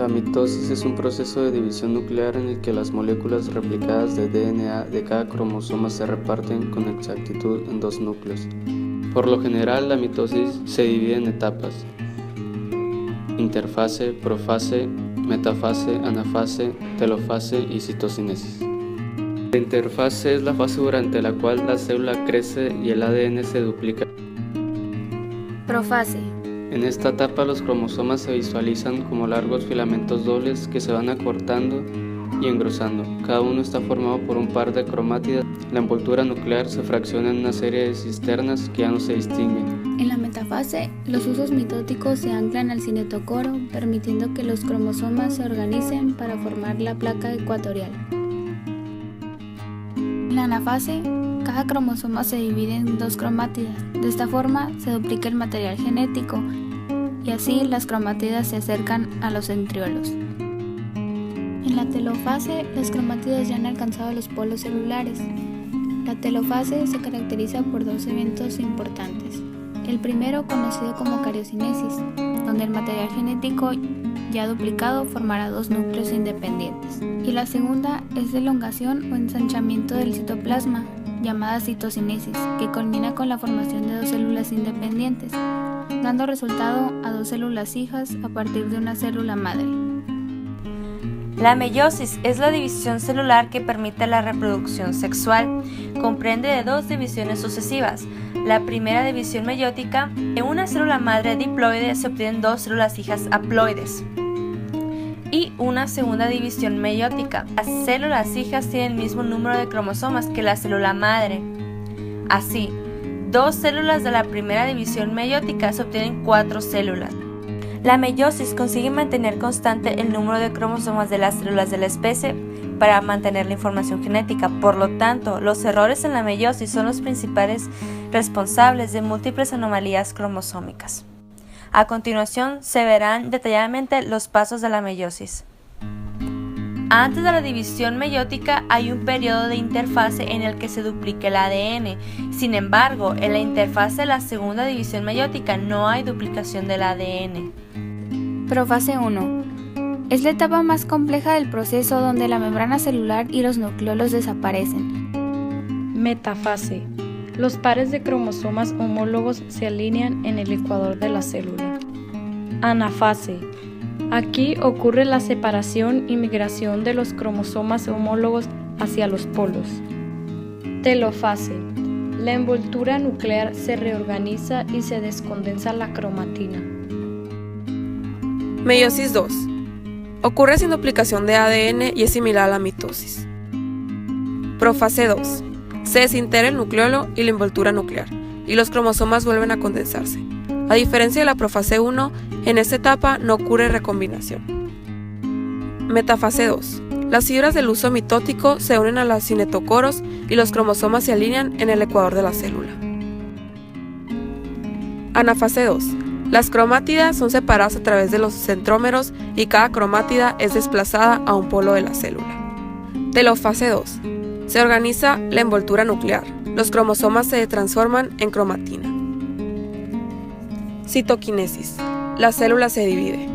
La mitosis es un proceso de división nuclear en el que las moléculas replicadas de DNA de cada cromosoma se reparten con exactitud en dos núcleos. Por lo general, la mitosis se divide en etapas: interfase, profase, metafase, anafase, telofase y citocinesis. La interfase es la fase durante la cual la célula crece y el ADN se duplica. Profase. En esta etapa los cromosomas se visualizan como largos filamentos dobles que se van acortando y engrosando. Cada uno está formado por un par de cromátidas. La envoltura nuclear se fracciona en una serie de cisternas que ya no se distinguen. En la metafase, los usos mitóticos se anclan al cinetocoro, permitiendo que los cromosomas se organicen para formar la placa ecuatorial. En la anafase, cada cromosoma se divide en dos cromátidas. De esta forma se duplica el material genético y así las cromátidas se acercan a los centriolos. En la telofase, las cromátidas ya han alcanzado los polos celulares. La telofase se caracteriza por dos eventos importantes. El primero, conocido como cariocinesis, donde el material genético ya duplicado formará dos núcleos independientes. Y la segunda es elongación o ensanchamiento del citoplasma, llamada citocinesis, que culmina con la formación de dos células independientes, dando resultado a dos células hijas a partir de una célula madre. La meiosis es la división celular que permite la reproducción sexual. Comprende de dos divisiones sucesivas. La primera división meiótica, en una célula madre diploide se obtienen dos células hijas haploides. Y una segunda división meiótica. Las células hijas tienen el mismo número de cromosomas que la célula madre. Así, dos células de la primera división meiótica se obtienen cuatro células. La meiosis consigue mantener constante el número de cromosomas de las células de la especie para mantener la información genética. Por lo tanto, los errores en la meiosis son los principales responsables de múltiples anomalías cromosómicas. A continuación, se verán detalladamente los pasos de la meiosis. Antes de la división meiótica hay un periodo de interfase en el que se duplica el ADN. Sin embargo, en la interfase de la segunda división meiótica no hay duplicación del ADN. Profase 1. Es la etapa más compleja del proceso donde la membrana celular y los nucleolos desaparecen. Metafase. Los pares de cromosomas homólogos se alinean en el ecuador de la célula. Anafase. Aquí ocurre la separación y migración de los cromosomas homólogos hacia los polos. Telofase. La envoltura nuclear se reorganiza y se descondensa la cromatina. Meiosis 2. Ocurre sin duplicación de ADN y es similar a la mitosis. Profase 2. Se desintegra el nucleolo y la envoltura nuclear, y los cromosomas vuelven a condensarse. A diferencia de la profase 1, en esta etapa no ocurre recombinación. Metafase 2. Las fibras del uso mitótico se unen a los cinetocoros y los cromosomas se alinean en el ecuador de la célula. Anafase 2. Las cromátidas son separadas a través de los centrómeros y cada cromátida es desplazada a un polo de la célula. Telofase 2. Se organiza la envoltura nuclear. Los cromosomas se transforman en cromatina. Citoquinesis. La célula se divide.